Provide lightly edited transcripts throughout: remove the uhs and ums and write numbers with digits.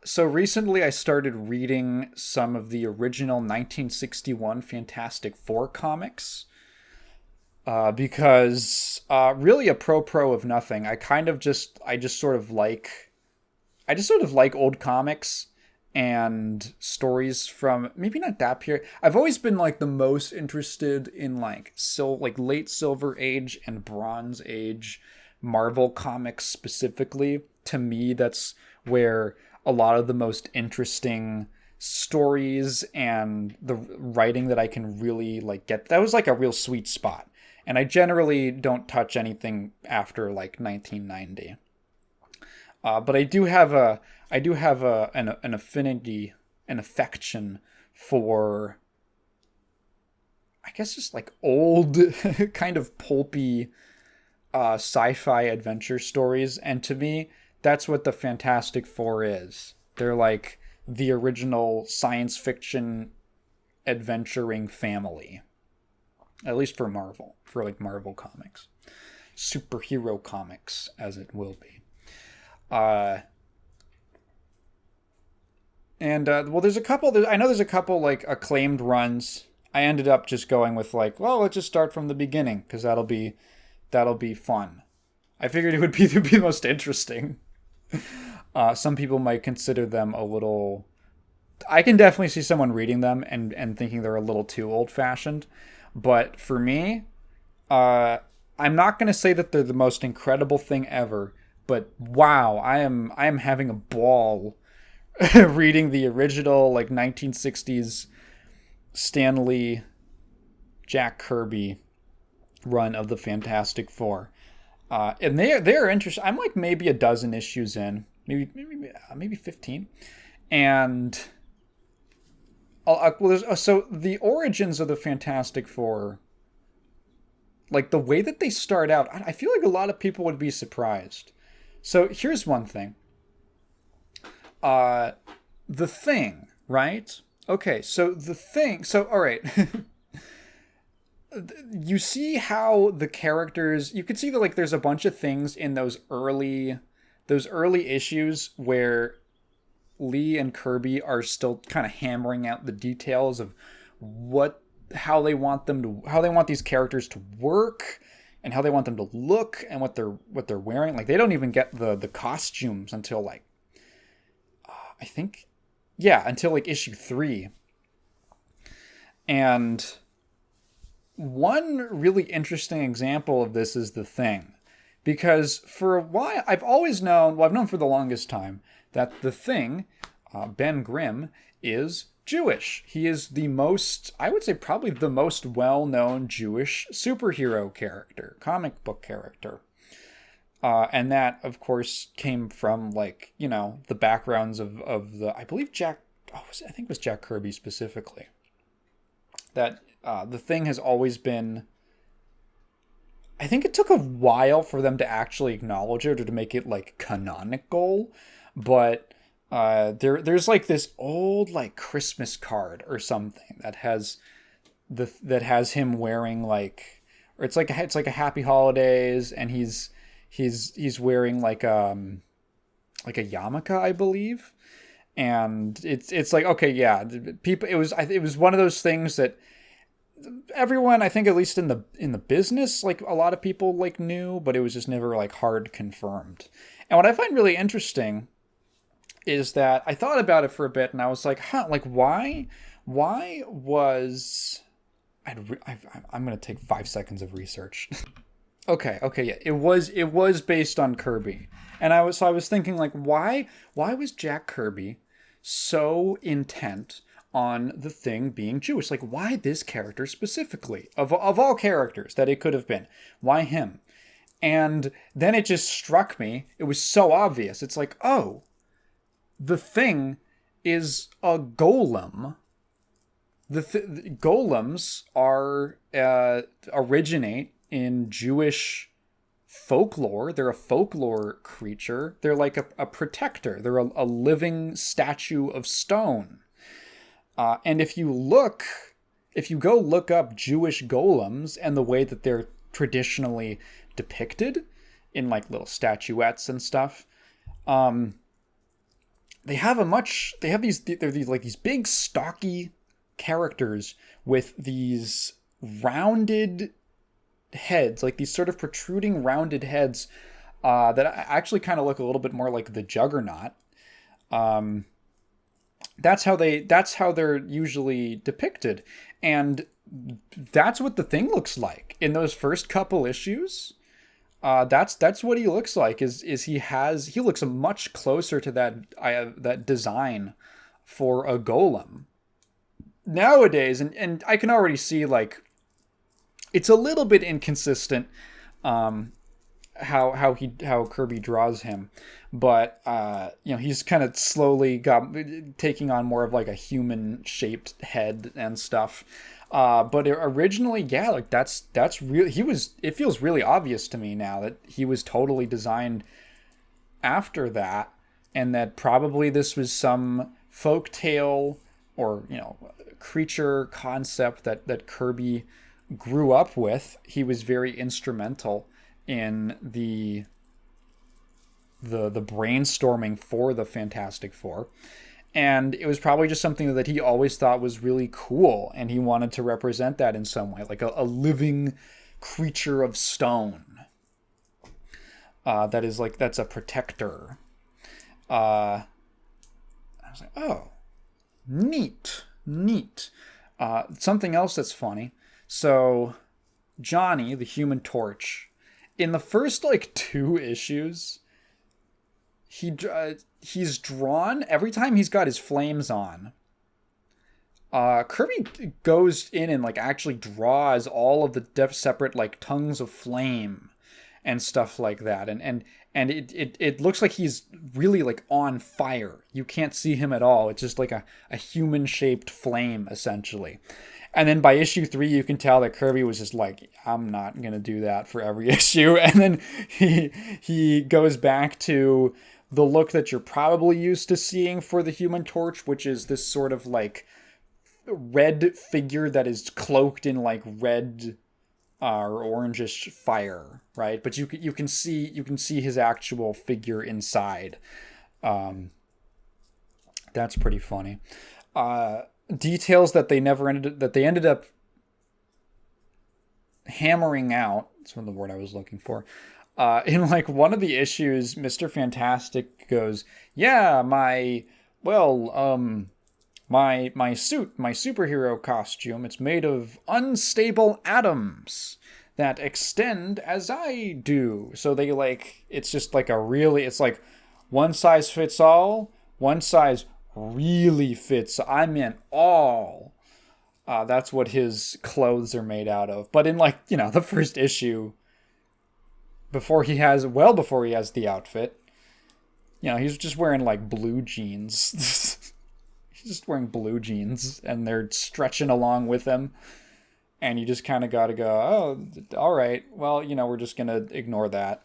So recently I started reading some of the original 1961 Fantastic Four comics because really a pro of nothing. I just sort of like old comics and stories from maybe not that period. I've always been like the most interested in like late Silver Age and Bronze Age Marvel comics specifically. To me, that's where a lot of the most interesting stories and the writing that I can really like get. That was like a real sweet spot. And I generally don't touch anything after like 1990. But I do have an affinity, an affection for, I guess, just like old, kind of pulpy sci-fi adventure stories. And to me, that's what the Fantastic Four is. They're like the original science fiction adventuring family, at least for Marvel, for like Marvel comics, superhero comics, as it will be. Uh, well, there's a couple. I know there's a couple like acclaimed runs. I ended up just going with like, well, let's just start from the beginning because that'll be fun. I figured it would be the most interesting. Some people might consider them a little. I can definitely see someone reading them and thinking they're a little too old fashioned, but for me, uh, I'm not going to say that they're the most incredible thing ever. But wow, I am having a ball reading the original like 1960s Stan Lee, Jack Kirby run of the Fantastic Four, and they're interesting. I'm like maybe a dozen issues in, maybe 15, and so the origins of the Fantastic Four, like the way that they start out, I feel like a lot of people would be surprised. So here's one thing. Uh, the Thing, right? Okay, so the Thing. So all right, you see how the characters. You could see that like there's a bunch of things in those early issues where Lee and Kirby are still kind of hammering out the details of what how they want these characters to work and how they want them to look and what they're wearing. Like they don't even get the costumes until like I think until like issue 3. And one really interesting example of this is the Thing. Because for a while, I've known for the longest time that the Thing, Ben Grimm, is Jewish. He is the most, I would say, probably the most well known Jewish superhero character, comic book character. And that, of course, came from, like, you know, the backgrounds of the, I believe I think it was Jack Kirby specifically. That the Thing has always been, I think it took a while for them to actually acknowledge it or to make it, like, canonical. But there's like this old like Christmas card or something that has him wearing like, or it's like a Happy Holidays, and he's wearing like a yarmulke, I believe, and it's like, okay, yeah, people, it was one of those things that everyone, I think, at least in the business, like a lot of people like knew, but it was just never like hard confirmed. And what I find really interesting is that I thought about it for a bit, and I was like, like why was I'm gonna take 5 seconds of research. Okay, yeah, it was based on Kirby, and I was thinking like, why was Jack Kirby so intent on the Thing being Jewish? Like, why this character specifically of all characters that it could have been? Why him? And then it just struck me. It was so obvious. It's like, oh, the Thing is a golem. The golems are originate in Jewish folklore. They're a folklore creature. They're like a protector. They're a living statue of stone. And if you go look up Jewish golems and the way that they're traditionally depicted in like little statuettes and stuff, they're these like these big stocky characters with these rounded heads, like these sort of protruding rounded heads that actually kind of look a little bit more like the Juggernaut. Um, that's how they're usually depicted, and that's what the Thing looks like in those first couple issues. That's what he looks like. He looks much closer to that design for a golem nowadays, and I can already see like it's a little bit inconsistent. How Kirby draws him, but he's kind of slowly taking on more of like a human shaped head and stuff. But originally, yeah, like that's really it feels really obvious to me now that he was totally designed after that, and that probably this was some folk tale or creature concept that Kirby grew up with. He was very instrumental in the brainstorming for the Fantastic Four. And it was probably just something that he always thought was really cool, and he wanted to represent that in some way, like a living creature of stone. That's a protector. I was like, oh, neat. Something else that's funny. So, Johnny, the Human Torch, in the first like 2 issues, he's drawn every time he's got his flames on. Kirby goes in and like actually draws all of the separate like tongues of flame and stuff like that, and it looks like he's really like on fire. You can't see him at all. It's just like a human shaped flame essentially. And then by issue 3, you can tell that Kirby was just like, I'm not going to do that for every issue. And then he goes back to the look that you're probably used to seeing for the Human Torch, which is this sort of like red figure that is cloaked in like red or orangish fire, right? But you can see his actual figure inside. That's pretty funny. Details that they ended up hammering out. That's the word I was looking for. In like one of the issues, Mr. Fantastic goes, "Yeah, my suit, my superhero costume, it's made of unstable atoms that extend as I do." So they like, it's just like it's like one size fits all, one size really fits. I meant all. That's what his clothes are made out of. But in like, the first issue, before he has the outfit, he's just wearing like blue jeans. He's just wearing blue jeans and they're stretching along with him. And you just kind of got to go, oh, all right. Well, we're just going to ignore that.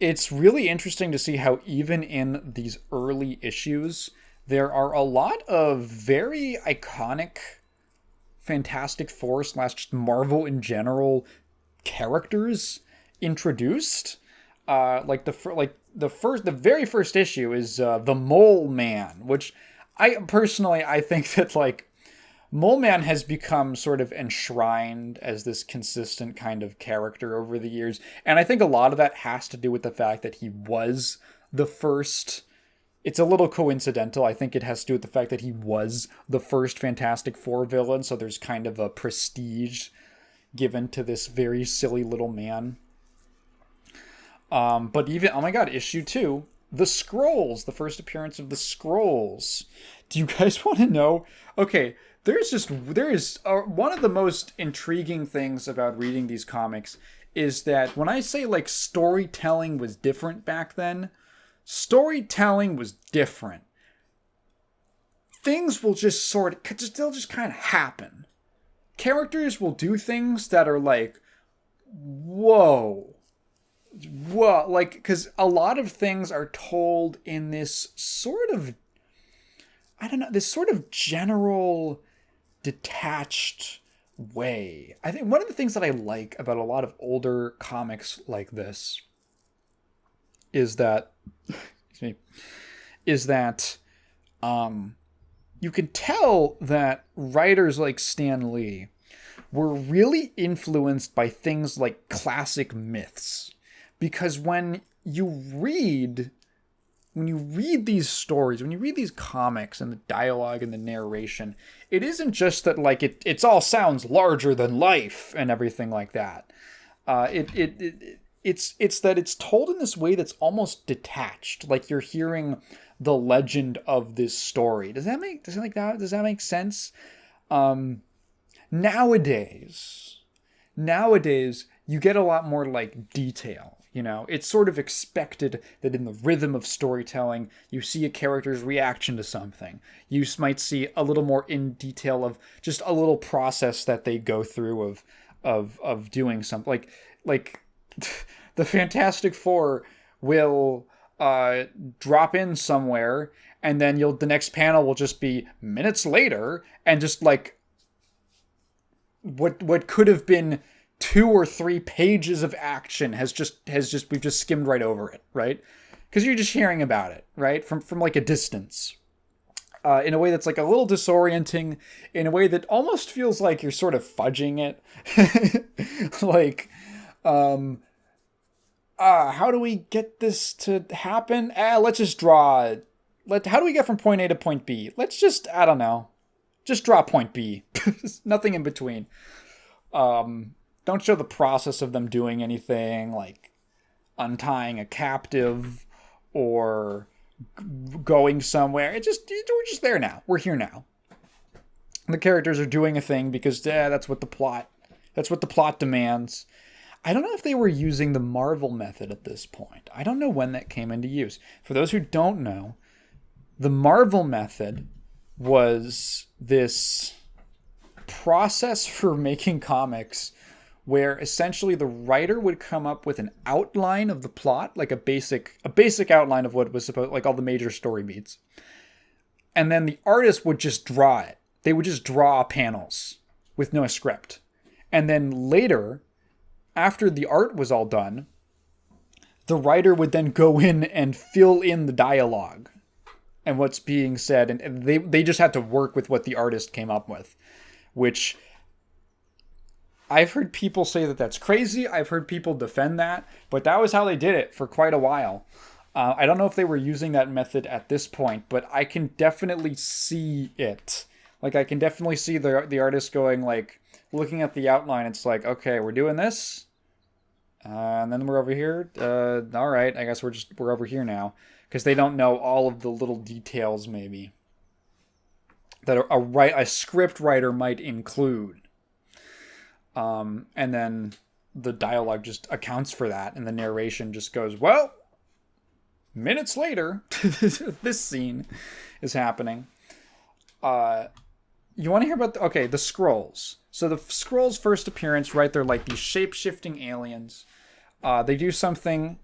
It's really interesting to see how even in these early issues, there are a lot of very iconic Fantastic Four / Marvel in general characters introduced. The very first issue is the Mole Man, which I think that like Mole Man has become sort of enshrined as this consistent kind of character over the years. And I think a lot of that has to do with the fact that he was the first. It's a little coincidental. I think it has to do with the fact that he was the first Fantastic Four villain. So there's kind of a prestige given to this very silly little man. But even, oh my God, issue 2, the Skrulls, the first appearance of the Skrulls. Do you guys want to know? Okay. There is one of the most intriguing things about reading these comics is that when I say like storytelling was different back then, storytelling was different. Things will just they'll just kind of happen. Characters will do things that are like, whoa, like, because a lot of things are told in this sort of, I don't know, this sort of general detached way. I think one of the things that I like about a lot of older comics like this is that, excuse me, is that you can tell that writers like Stan Lee were really influenced by things like classic myths. Because when you read these stories, when you read these comics and the dialogue and the narration, it isn't just that like it's all sounds larger than life and everything like that. It's that it's told in this way that's almost detached, like you're hearing the legend of this story. Does that make sense? Nowadays you get a lot more like detail. You know, it's sort of expected that in the rhythm of storytelling, you see a character's reaction to something. You might see a little more in detail of just a little process that they go through of doing something. Like the Fantastic Four will drop in somewhere, and then the next panel will just be minutes later, and just like what could have been 2 or 3 pages of action we've just skimmed right over it, right? Because you're just hearing about it, right? From like a distance. In a way that's like a little disorienting, in a way that almost feels like you're sort of fudging it. Like, how do we get this to happen? Let's just draw. How do we get from point A to point B? Let's just, I don't know. Just draw point B. Nothing in between. Don't show the process of them doing anything, like untying a captive or going somewhere. We're just there now. We're here now. The characters are doing a thing because that's what the plot demands. I don't know if they were using the Marvel method at this point. I don't know when that came into use. For those who don't know, the Marvel method was this process for making comics where essentially the writer would come up with an outline of the plot, like a basic outline of what was supposed, like all the major story beats. And then the artist would just draw it. They would just draw panels with no script. And then later, after the art was all done, the writer would then go in and fill in the dialogue and what's being said. And they just had to work with what the artist came up with, which I've heard people say that that's crazy. I've heard people defend that, but that was how they did it for quite a while. I don't know if they were using that method at this point, but I can definitely see it. Like, I can definitely see the artist going, like, looking at the outline, it's like, okay, we're doing this, and then we're over here. All right, I guess we're over here now, because they don't know all of the little details, maybe, that a script writer might include. And then the dialogue just accounts for that, and the narration just goes, well, minutes later, this scene is happening. You want to hear about the Skrulls. So the Skrulls' first appearance, right, they're like these shape-shifting aliens. They do something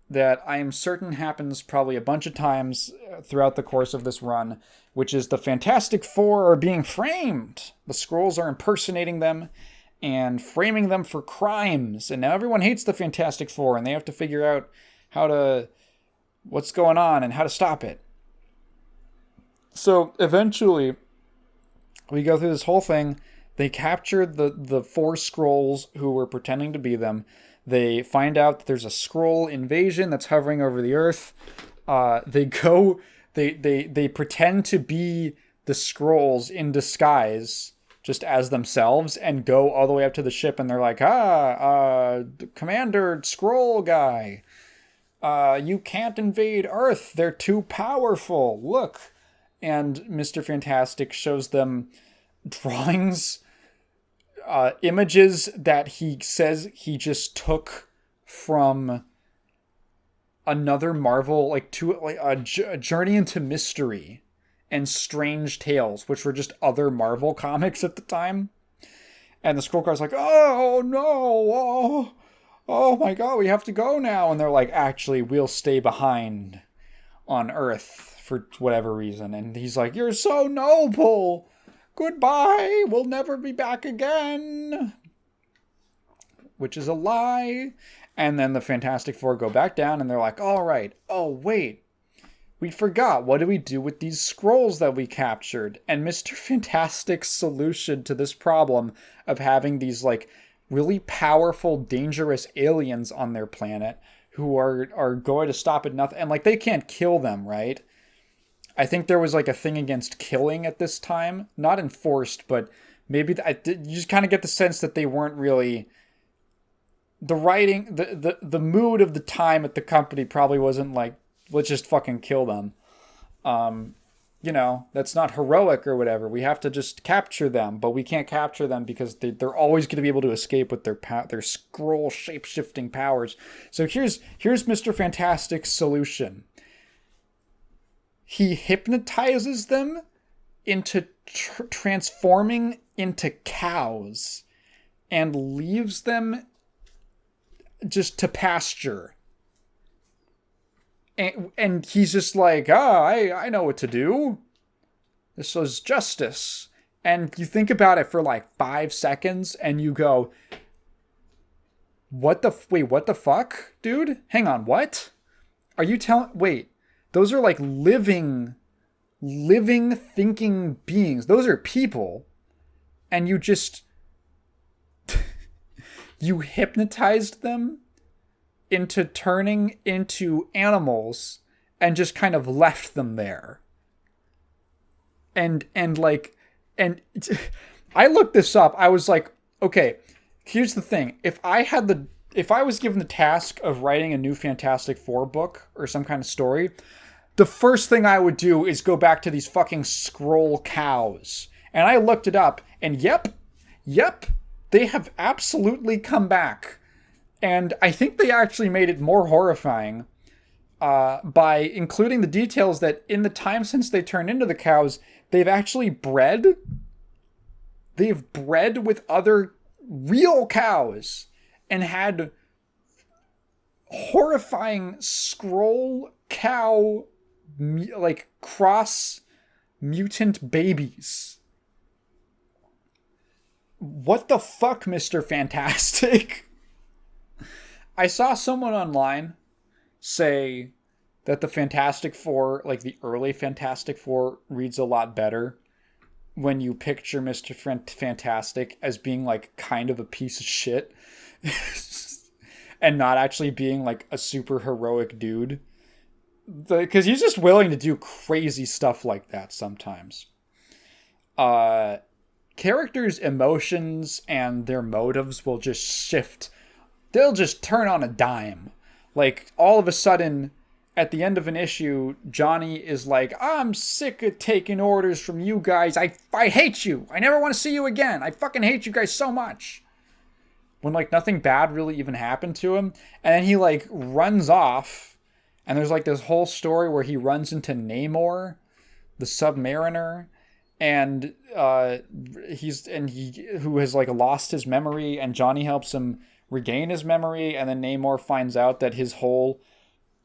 that I am certain happens probably a bunch of times throughout the course of this run, which is the Fantastic Four are being framed. The Skrulls are impersonating them and framing them for crimes. And now everyone hates the Fantastic Four, and they have to figure out what's going on and how to stop it. So eventually, we go through this whole thing. They capture the 4 Skrulls who were pretending to be them. They find out that there's a Skrull invasion that's hovering over the Earth. They pretend to be the Skrulls in disguise, just as themselves, and go all the way up to the ship, and they're like, Commander Skrull guy, you can't invade Earth. They're too powerful. Look. And Mr. Fantastic shows them drawings, images that he says he just took from another Marvel, like a Journey into Mystery and Strange Tales, which were just other Marvel comics at the time. And the Skrull guy's like, oh no, oh my god, we have to go now. And they're like, actually, we'll stay behind on Earth for whatever reason. And he's like, you're so noble. Goodbye. We'll never be back again. Which is a lie. And then the Fantastic Four go back down and they're like, all right, oh, wait, we forgot. What do we do with these scrolls that we captured? And Mr. Fantastic's solution to this problem of having these like really powerful, dangerous aliens on their planet who are going to stop at nothing. And like they can't kill them, right? I think there was like a thing against killing at this time. Not enforced, but maybe you just kind of get the sense that they weren't really... The writing, the mood of the time at the company probably wasn't like, let's just fucking kill them. You know, that's not heroic or whatever. We have to just capture them, but we can't capture them because they're always going to be able to escape with their scroll shape-shifting powers. So here's Mr. Fantastic's solution. He hypnotizes them into transforming into cows and leaves them just to pasture. And he's just like, I know what to do. This was justice. And you think about it for like 5 seconds and you go, what the fuck, dude? Hang on, what? Are you wait, those are like living, thinking beings. Those are people. And you just... you hypnotized them into turning into animals and just kind of left them there. And I looked this up. I was like, okay, here's the thing. If I was given the task of writing a new Fantastic Four book or some kind of story, the first thing I would do is go back to these fucking scroll cows. And I looked it up and yep, they have absolutely come back. And I think they actually made it more horrifying by including the details that in the time since they turned into the cows, they've actually bred. They've bred with other real cows and had horrifying scroll cow, like cross mutant babies. What the fuck, Mr. Fantastic? I saw someone online say that the Fantastic Four, like the early Fantastic Four, reads a lot better when you picture Mr. Fantastic as being like kind of a piece of shit and not actually being like a super heroic dude. Because he's just willing to do crazy stuff like that sometimes. Characters' emotions and their motives will just shift. They'll just turn on a dime. Like, all of a sudden, at the end of an issue, Johnny is like, I'm sick of taking orders from you guys. I hate you. I never want to see you again. I fucking hate you guys so much. When, like, nothing bad really even happened to him. And then he, like, runs off. And there's, like, this whole story where he runs into Namor, the Submariner. And he who has like lost his memory, and Johnny helps him regain his memory, and then Namor finds out that his whole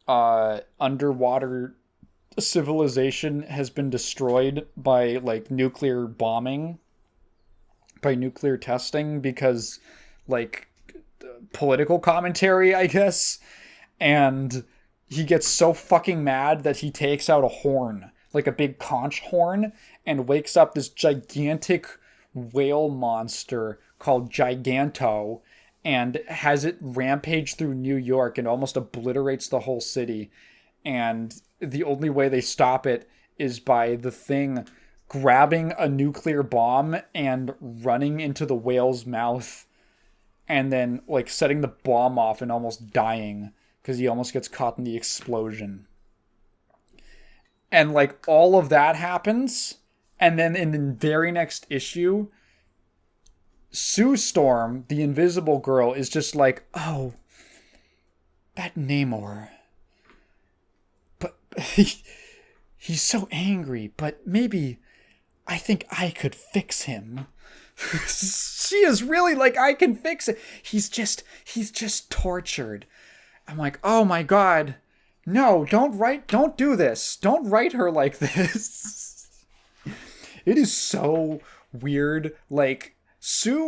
underwater civilization has been destroyed by like nuclear bombing, by nuclear testing, because like political commentary, I guess. And he gets so fucking mad that he takes out a horn, like a big conch horn, and wakes up this gigantic whale monster called Giganto and has it rampage through New York and almost obliterates the whole city. And the only way they stop it is by the Thing grabbing a nuclear bomb and running into the whale's mouth and then like setting the bomb off and almost dying because he almost gets caught in the explosion. And like all of that happens, and then in the very next issue, Sue Storm, the Invisible Girl, is just like, oh, that Namor. But he's so angry, but maybe I think I could fix him. She is really like, I can fix it. He's just tortured. I'm like, oh my God. No, don't do this. Don't write her like this. It is so weird. Like,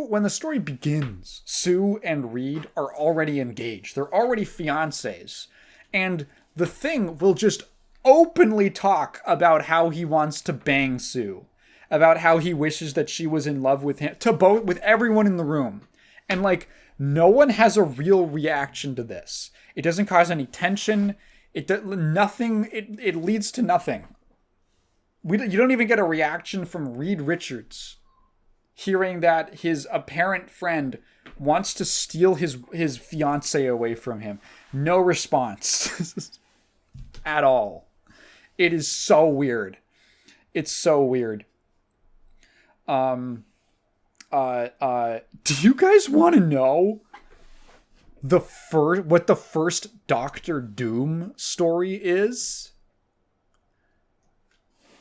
when the story begins, Sue and Reed are already engaged. They're already fiancés. And the Thing will just openly talk about how he wants to bang Sue, about how he wishes that she was in love with him, with everyone in the room. And like, no one has a real reaction to this. It doesn't cause any tension. It leads to nothing. You don't even get a reaction from Reed Richards hearing that his apparent friend wants to steal his fiancée away from him. No response at all. It is so weird. It's so weird. Do you guys want to know what the first Doctor Doom story is?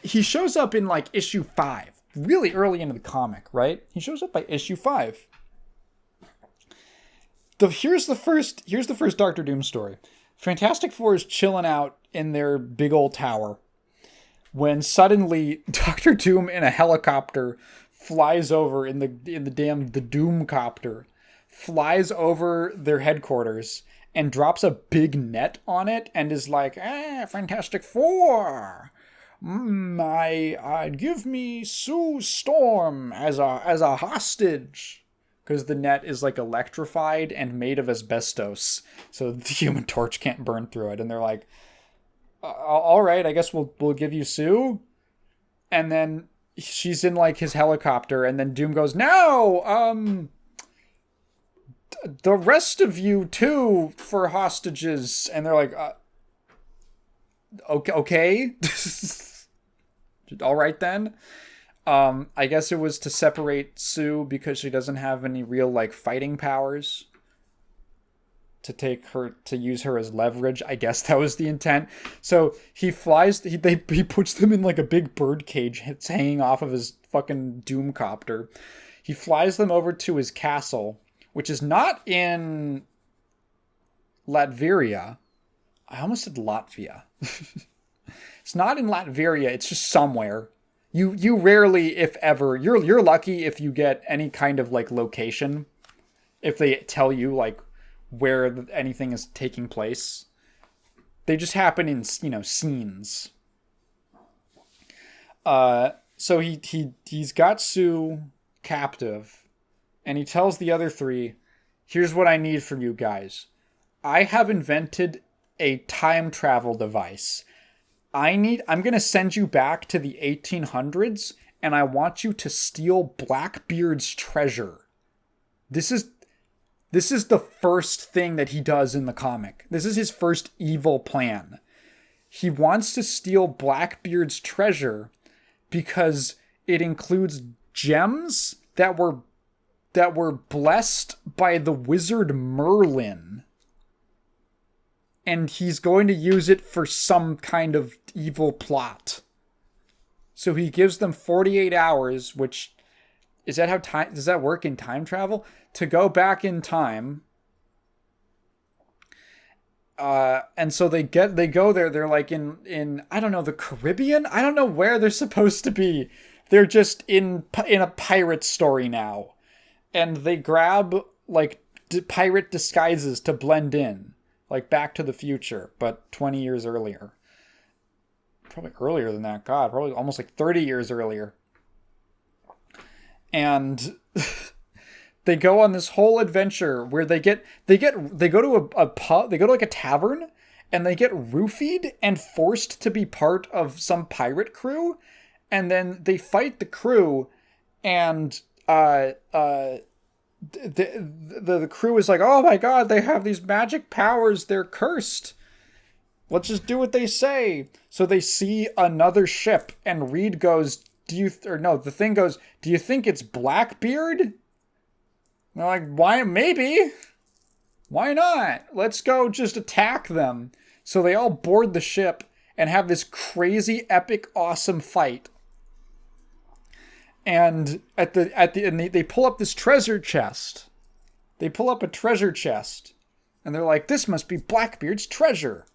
He shows up in like issue 5, really early into the comic, right? He shows up by issue 5. Here's the first Doctor Doom story. Fantastic Four is chilling out in their big old tower when suddenly Doctor Doom in a helicopter flies over the Doomcopter, flies over their headquarters and drops a big net on it and is like, Fantastic Four, give me Sue Storm as a hostage. Because the net is like electrified and made of asbestos, so the Human Torch can't burn through it. And they're like, all right, I guess we'll give you Sue. And then she's in like his helicopter, and then Doom goes, no, the rest of you too for hostages. And they're like, okay. All right then. I guess it was to separate Sue because she doesn't have any real like fighting powers to use her as leverage. I guess that was the intent. So he puts them in like a big bird cage. It's hanging off of his fucking Doomcopter. He flies them over to his castle, which is not in Latveria. I almost said Latvia. It's not in Latveria. It's just somewhere. You rarely, if ever, you're lucky if you get any kind of like location, if they tell you like where anything is taking place. They just happen in, scenes. So he's got Sue captive, and he tells the other three, here's what I need from you guys. I have invented a time travel device. I'm going to send you back to the 1800s, and I want you to steal Blackbeard's treasure. This is the first thing that he does in the comic. This is his first evil plan. He wants to steal Blackbeard's treasure because it includes gems that were blessed by the wizard Merlin. And he's going to use it for some kind of evil plot. So he gives them 48 hours, which is that does that work in time travel? To go back in time. And so they go there. They're like in I don't know, the Caribbean. I don't know where they're supposed to be. They're just in a pirate story now, and they grab like pirate disguises to blend in. Like Back to the Future, but 20 years earlier. Probably earlier than that. God, probably almost like 30 years earlier. And they go on this whole adventure where they go to a pub, they go to like a tavern, and they get roofied and forced to be part of some pirate crew, and then they fight the crew, and the crew is like, oh my god, they have these magic powers, they're cursed. Let's just do what they say. So they see another ship, and Reed goes, the Thing goes, do you think it's Blackbeard? And they're like, why? Maybe. Why not? Let's go just attack them. So they all board the ship and have this crazy, epic, awesome fight. And they pull up this treasure chest. They pull up a treasure chest. And they're like, this must be Blackbeard's treasure.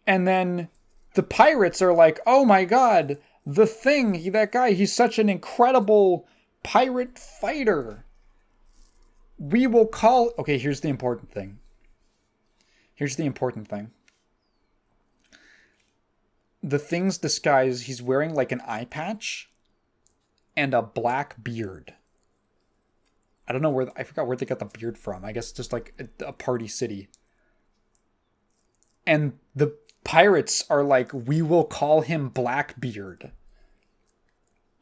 And then the pirates are like, oh my god, the Thing, that guy, he's such an incredible pirate fighter. We will call... Okay, here's the important thing. The thing's disguise, he's wearing like an eye patch and a black beard. I don't know where... I forgot where they got the beard from. I guess just like a party city. And the pirates are like, we will call him Blackbeard.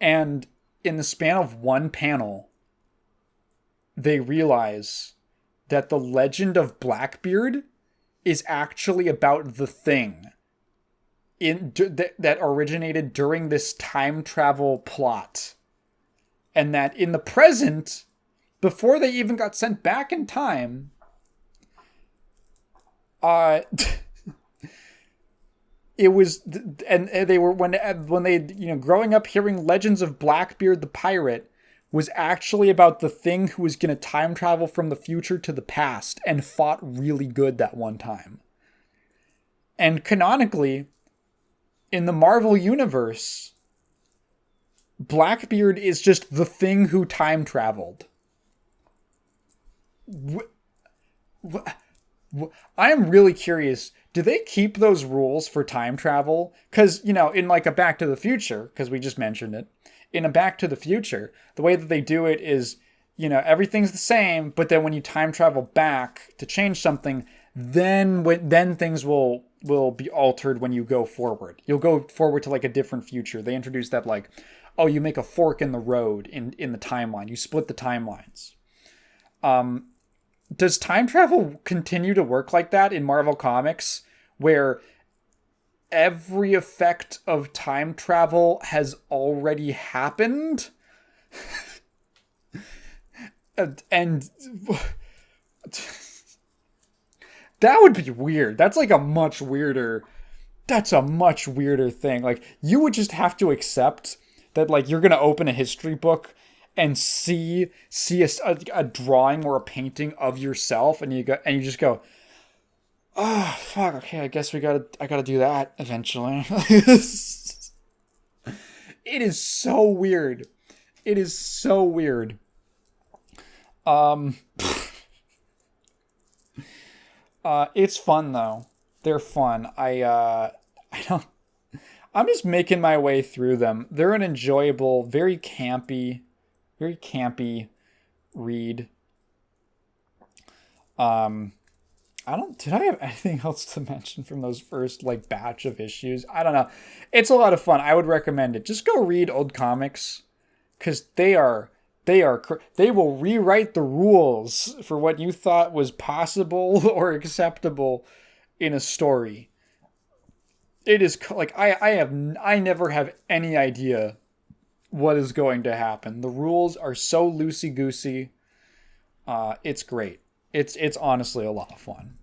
And in the span of one panel, they realize that the legend of Blackbeard is actually about the thing that originated during this time travel plot. And that in the present, before they even got sent back in time, it was, and they were, when they, growing up hearing legends of Blackbeard the pirate was actually about the thing who was going to time travel from the future to the past and fought really good that one time. And canonically, in the Marvel universe, Blackbeard is just the thing who time traveled. I am really curious. Do they keep those rules for time travel? Because, in like a Back to the Future, because we just mentioned it, in a Back to the Future, the way that they do it is, everything's the same, but then when you time travel back to change something, then things will be altered when you go forward. You'll go forward to like a different future. They introduced that like, oh, you make a fork in the road in the timeline. You split the timelines. Does time travel continue to work like that in Marvel Comics, where every effect of time travel has already happened? And that would be weird. That's like a much weirder thing. Like, you would just have to accept that, like, you're going to open a history book and see a drawing or a painting of yourself, and you just go, oh fuck, okay, I guess I gotta do that eventually. It is so weird. It's fun though. They're fun. I'm just making my way through them. They're an enjoyable, very campy read. Did I have anything else to mention from those first like batch of issues? I don't know. It's a lot of fun. I would recommend it. Just go read old comics, because they will rewrite the rules for what you thought was possible or acceptable in a story. It is like, I never have any idea what is going to happen. The rules are so loosey-goosey. It's great. It's honestly a lot of fun.